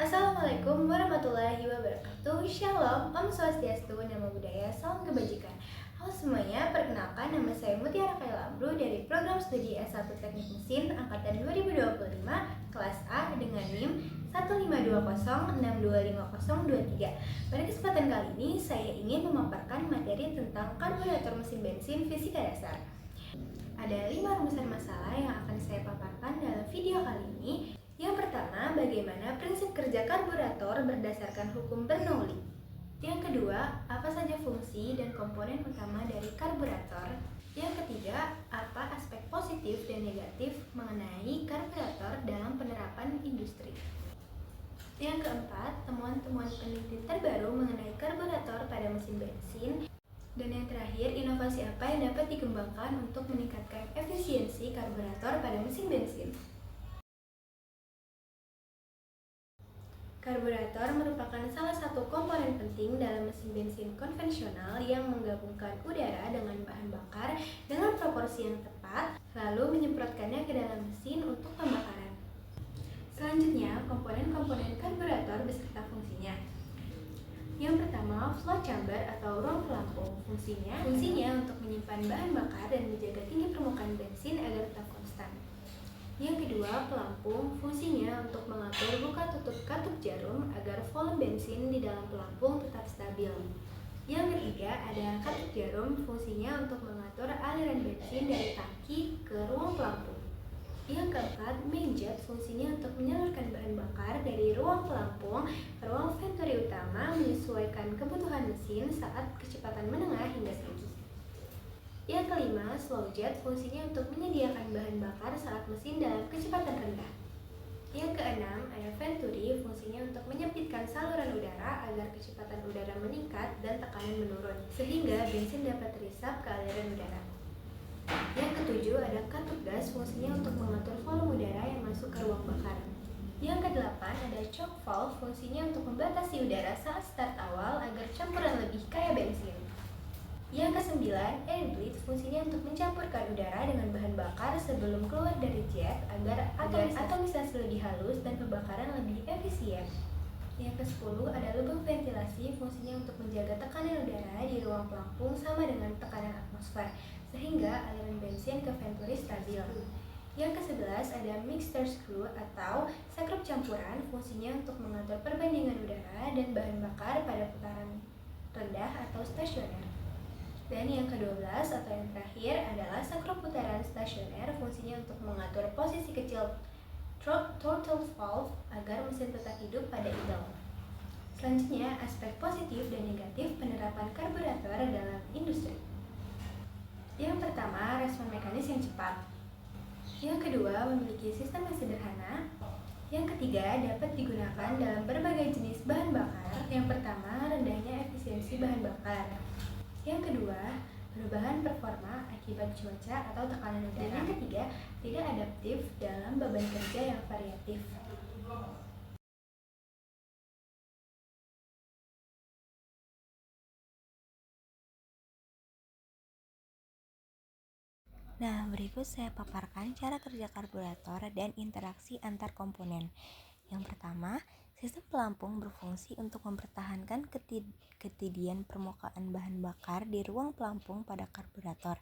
Assalamualaikum warahmatullahi wabarakatuh. Shalom, Om Swastiastu, Namo Buddhaya, Salam Kebajikan. Halo semuanya, perkenalkan nama saya Mutiara Kailamru dari program studi S1 Teknik Mesin Angkatan 2025 kelas A dengan NIM 15206255023. Pada kesempatan kali ini saya ingin memaparkan materi tentang karburator mesin bensin fisika dasar. Ada 5 rumusan masalah yang akan saya paparkan dalam video kali ini. Yang pertama, bagaimana prinsip kerja karburator berdasarkan hukum Bernoulli. Yang kedua, apa saja fungsi dan komponen utama dari karburator. Yang ketiga, apa aspek positif dan negatif mengenai karburator dalam penerapan industri. Yang keempat, temuan-temuan penelitian terbaru mengenai karburator pada mesin bensin. Dan yang terakhir, inovasi apa yang dapat dikembangkan untuk meningkatkan efisiensi karburator pada mesin bensin. Karburator merupakan salah satu komponen penting dalam mesin bensin konvensional yang menggabungkan udara dengan bahan bakar dengan proporsi yang tepat, lalu menyemprotkannya ke dalam mesin untuk pembakaran. Selanjutnya, komponen-komponen karburator beserta fungsinya. Yang pertama, flow chamber atau ruang pelampung. Fungsinya untuk menyimpan bahan bakar dan menjaga tinggi permukaan bensin agar tetap konstan. Yang kedua, pelampung. Fungsinya untuk mengatur buka tutup katup jarum agar volume bensin di dalam pelampung tetap stabil. Yang ketiga, ada katup jarum. Fungsinya untuk mengatur aliran bensin dari tangki ke ruang pelampung. Yang keempat, main jet. Fungsinya untuk menyalurkan bahan bakar dari ruang pelampung ke ruang venturi utama menyesuaikan kebutuhan mesin saat kecepatan menengah hingga tinggi. Yang kelima, slow jet. Fungsinya untuk menyediakan bahan bakar saat mesin dalam kecepatan rendah. Yang keenam, ada venturi. Fungsinya untuk menyempitkan saluran udara agar kecepatan udara meningkat dan tekanan menurun, sehingga bensin dapat terisap ke aliran udara. Yang ketujuh, ada katup gas. Fungsinya untuk mengatur volume udara yang masuk ke ruang bakar. Yang kedelapan, ada choke valve. Fungsinya untuk membatasi udara saat start awal agar campuran lebih kaya bensin. Yang kesembilan, air bleed. Fungsinya untuk mencampurkan udara dengan bahan bakar sebelum keluar dari jet agar atomisasi lebih halus dan pembakaran lebih efisien. Yang ke-10, ada lubang ventilasi. Fungsinya untuk menjaga tekanan udara di ruang pelampung sama dengan tekanan atmosfer, sehingga aliran bensin ke venturi stabil. Yang ke-11, ada mixture screw atau sekrup campuran. Fungsinya untuk mengatur perbandingan udara dan bahan bakar pada putaran rendah atau stasioner. Dan yang ke-12 atau yang terakhir adalah sekrup putaran stasioner. Fungsinya untuk mengatur posisi kecil throttle valve agar mesin tetap hidup pada idle. Selanjutnya, aspek positif dan negatif penerapan karburator dalam industri. Yang pertama, respon mekanis yang cepat. Yang kedua, memiliki sistem yang sederhana. Yang ketiga, dapat digunakan dalam berbagai jenis bahan bakar. Yang pertama, rendahnya efisiensi bahan bakar. Yang kedua, perubahan performa akibat cuaca atau tekanan udara. Dan yang ketiga, tidak adaptif dalam beban kerja yang variatif. Nah, berikut saya paparkan cara kerja karburator dan interaksi antar komponen. Yang pertama, sistem pelampung berfungsi untuk mempertahankan ketidian permukaan bahan bakar di ruang pelampung pada karburator.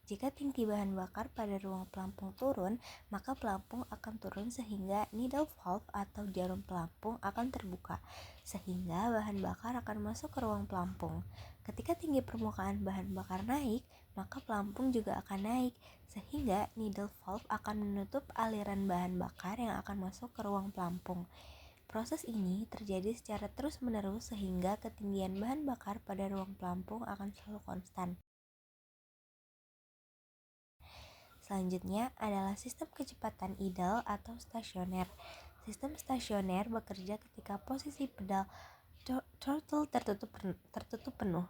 Jika tinggi bahan bakar pada ruang pelampung turun, maka pelampung akan turun sehingga needle valve atau jarum pelampung akan terbuka, sehingga bahan bakar akan masuk ke ruang pelampung. Ketika tinggi permukaan bahan bakar naik, maka pelampung juga akan naik, sehingga needle valve akan menutup aliran bahan bakar yang akan masuk ke ruang pelampung. Proses ini terjadi secara terus-menerus sehingga ketinggian bahan bakar pada ruang pelampung akan selalu konstan. Selanjutnya adalah sistem kecepatan idle atau stasioner. Sistem stasioner bekerja ketika posisi pedal throttle tertutup penuh.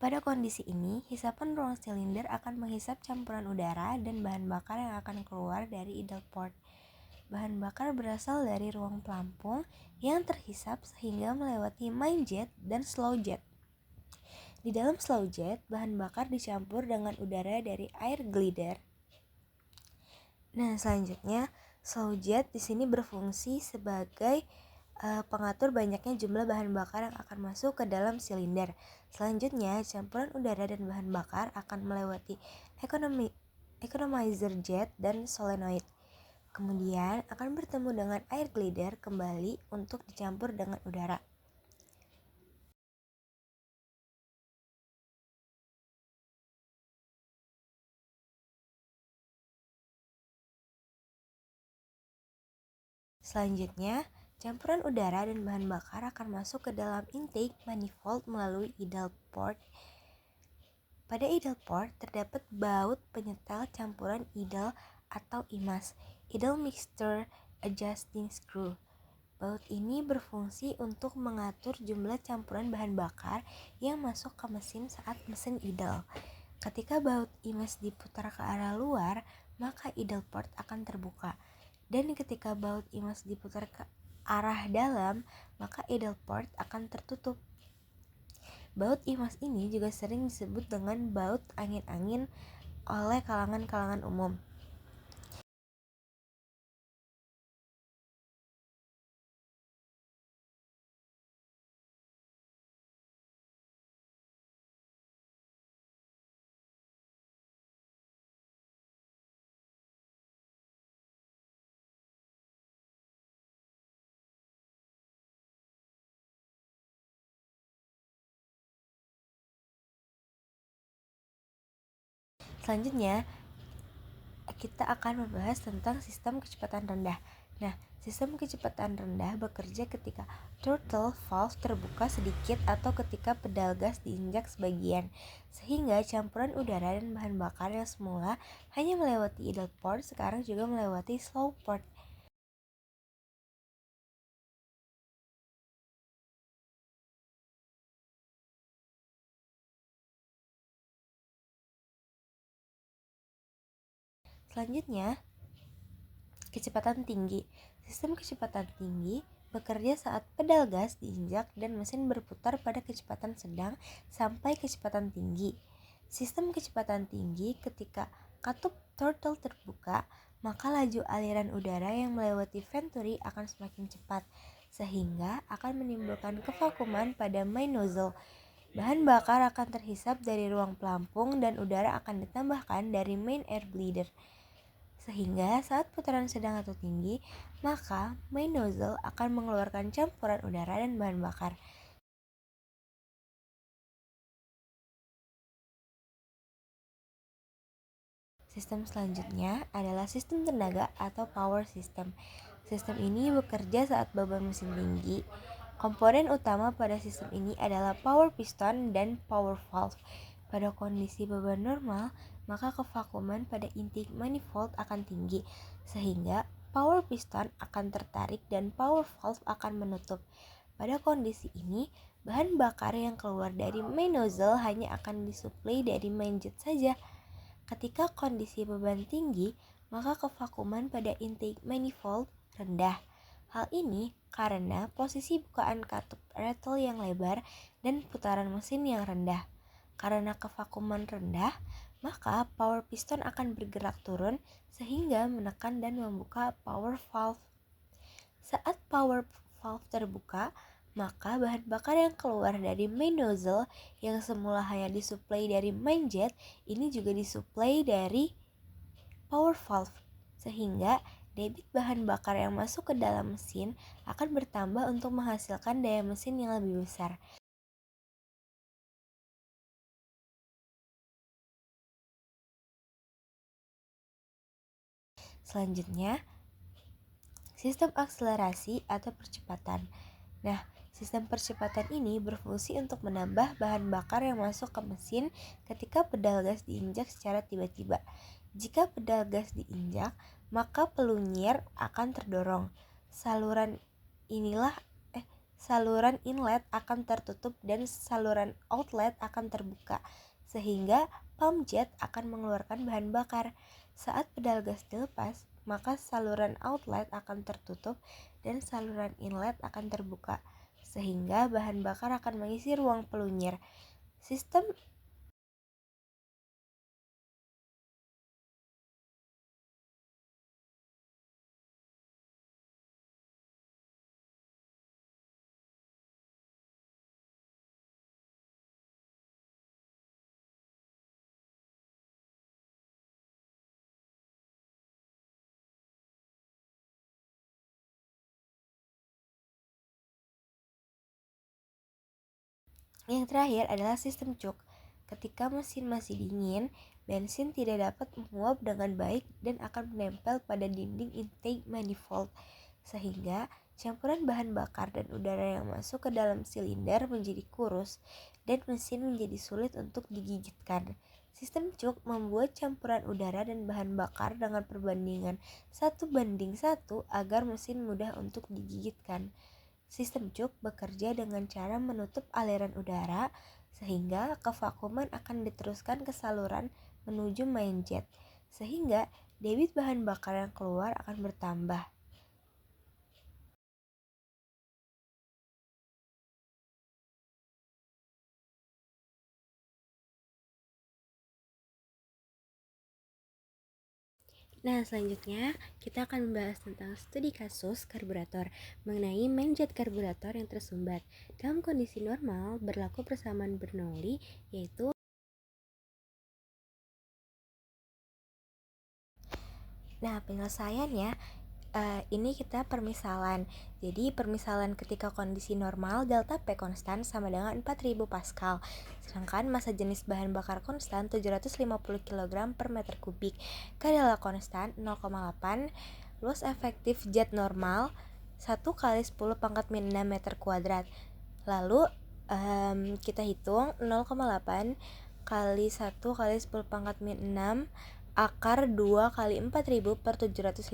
Pada kondisi ini, hisapan ruang silinder akan menghisap campuran udara dan bahan bakar yang akan keluar dari idle port. Bahan bakar berasal dari ruang pelampung yang terhisap sehingga melewati main jet dan slow jet. Di dalam slow jet, bahan bakar dicampur dengan udara dari air glider. Nah, selanjutnya slow jet di sini berfungsi sebagai pengatur banyaknya jumlah bahan bakar yang akan masuk ke dalam silinder. Selanjutnya, campuran udara dan bahan bakar akan melewati economizer jet dan solenoid. Kemudian akan bertemu dengan air glider kembali untuk dicampur dengan udara. Selanjutnya, campuran udara dan bahan bakar akan masuk ke dalam intake manifold melalui idle port. Pada idle port terdapat baut penyetel campuran idle atau IMAS, idle mixture adjusting screw. Baut ini berfungsi untuk mengatur jumlah campuran bahan bakar yang masuk ke mesin saat mesin idle. Ketika baut IMAS diputar ke arah luar, maka idle port akan terbuka. Dan ketika baut IMAS diputar ke arah dalam, maka idle port akan tertutup. Baut IMAS ini juga sering disebut dengan baut angin-angin oleh kalangan umum. Selanjutnya, kita akan membahas tentang sistem kecepatan rendah. Nah, sistem kecepatan rendah bekerja ketika throttle valve terbuka sedikit atau ketika pedal gas diinjak sebagian, sehingga campuran udara dan bahan bakar yang semula hanya melewati idle port sekarang juga melewati slow port. Selanjutnya, kecepatan tinggi. Sistem kecepatan tinggi bekerja saat pedal gas diinjak dan mesin berputar pada kecepatan sedang sampai kecepatan tinggi. Sistem kecepatan tinggi ketika katup throttle terbuka, maka laju aliran udara yang melewati venturi akan semakin cepat, sehingga akan menimbulkan kevakuman pada main nozzle. Bahan bakar akan terhisap dari ruang pelampung dan udara akan ditambahkan dari main air glider. Sehingga saat putaran sedang atau tinggi, maka main nozzle akan mengeluarkan campuran udara dan bahan bakar. Sistem selanjutnya adalah sistem tenaga atau power system. Sistem ini bekerja saat beban mesin tinggi. Komponen utama pada sistem ini adalah power piston dan power valve. Pada kondisi beban normal, maka kevakuman pada intake manifold akan tinggi, sehingga power piston akan tertarik dan power valve akan menutup. Pada kondisi ini, bahan bakar yang keluar dari main nozzle hanya akan disuplai dari main jet saja. Ketika kondisi beban tinggi, maka kevakuman pada intake manifold rendah. Hal ini karena posisi bukaan katup rattle yang lebar dan putaran mesin yang rendah. Karena kevakuman rendah, maka power piston akan bergerak turun sehingga menekan dan membuka power valve. Saat power valve terbuka, maka bahan bakar yang keluar dari main nozzle yang semula hanya disuplai dari main jet ini juga disuplai dari power valve, sehingga debit bahan bakar yang masuk ke dalam mesin akan bertambah untuk menghasilkan daya mesin yang lebih besar. Selanjutnya, sistem akselerasi atau percepatan. Nah, sistem percepatan ini berfungsi untuk menambah bahan bakar yang masuk ke mesin ketika pedal gas diinjak secara tiba-tiba. Jika pedal gas diinjak, maka peluncir akan terdorong. Saluran inlet akan tertutup dan saluran outlet akan terbuka, sehingga pump jet akan mengeluarkan bahan bakar. Saat pedal gas dilepas, maka saluran outlet akan tertutup dan saluran inlet akan terbuka, sehingga bahan bakar akan mengisi ruang peluncir. Sistem Yang terakhir adalah sistem cuk. Ketika mesin masih dingin, bensin tidak dapat menguap dengan baik dan akan menempel pada dinding intake manifold, sehingga campuran bahan bakar dan udara yang masuk ke dalam silinder menjadi kurus dan mesin menjadi sulit untuk digigitkan. Sistem cuk membuat campuran udara dan bahan bakar dengan perbandingan 1:1 agar mesin mudah untuk digigitkan. Sistem cuk bekerja dengan cara menutup aliran udara sehingga kevakuman akan diteruskan ke saluran menuju main jet, sehingga debit bahan bakar yang keluar akan bertambah. Nah, selanjutnya kita akan membahas tentang studi kasus karburator mengenai main jet karburator yang tersumbat. Dalam kondisi normal, berlaku persamaan Bernoulli, yaitu penyelesaiannya ini kita permisalan. Jadi permisalan ketika kondisi normal delta P konstan sama dengan 4000 Pascal. Sedangkan massa jenis bahan bakar konstan 750 kg per meter kubik. K adalah konstan 0,8. Luas efektif jet normal 1 kali 10 pangkat min 6 meter kuadrat. Lalu kita hitung 0,8 kali 1 kali 10 pangkat min 6 akar 2 kali 4000 per 750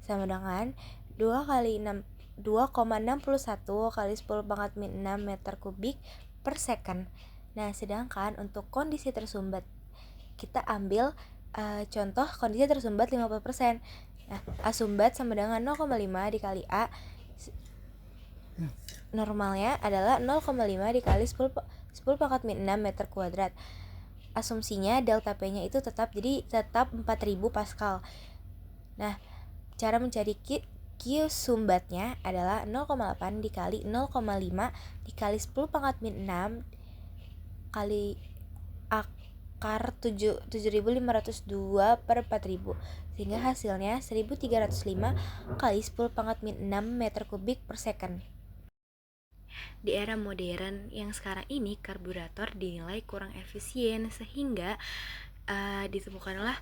sama dengan 2 kali 6 2,61 kali 10 pangkat min 6 meter kubik per second. Nah, sedangkan untuk kondisi tersumbat kita ambil contoh kondisi tersumbat 50%. Nah, A sumbat sama dengan 0,5 dikali A. Normalnya adalah 0,5 dikali 10 pangkat min 6 meter kuadrat. Asumsinya delta P-nya itu tetap 4000 Pascal. Nah, cara mencari Q sumbatnya adalah 0,8 dikali 0,5 dikali 10 pangkat min 6 kali akar 7502 per 4000, sehingga hasilnya 1305 kali 10 pangkat min 6 meter kubik per second. Di era modern yang sekarang ini, karburator dinilai kurang efisien sehingga ditemukanlah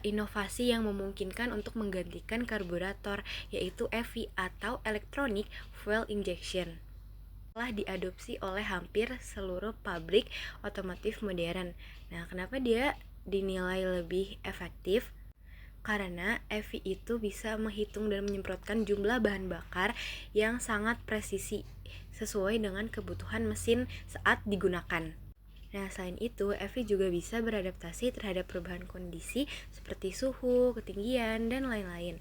inovasi yang memungkinkan untuk menggantikan karburator, yaitu EFI atau Electronic Fuel Injection. Telah diadopsi oleh hampir seluruh pabrik otomotif modern. Nah, kenapa dia dinilai lebih efektif? Karena EFI itu bisa menghitung dan menyemprotkan jumlah bahan bakar yang sangat presisi sesuai dengan kebutuhan mesin saat digunakan. Nah, selain itu, EFI juga bisa beradaptasi terhadap perubahan kondisi seperti suhu, ketinggian, dan lain-lain.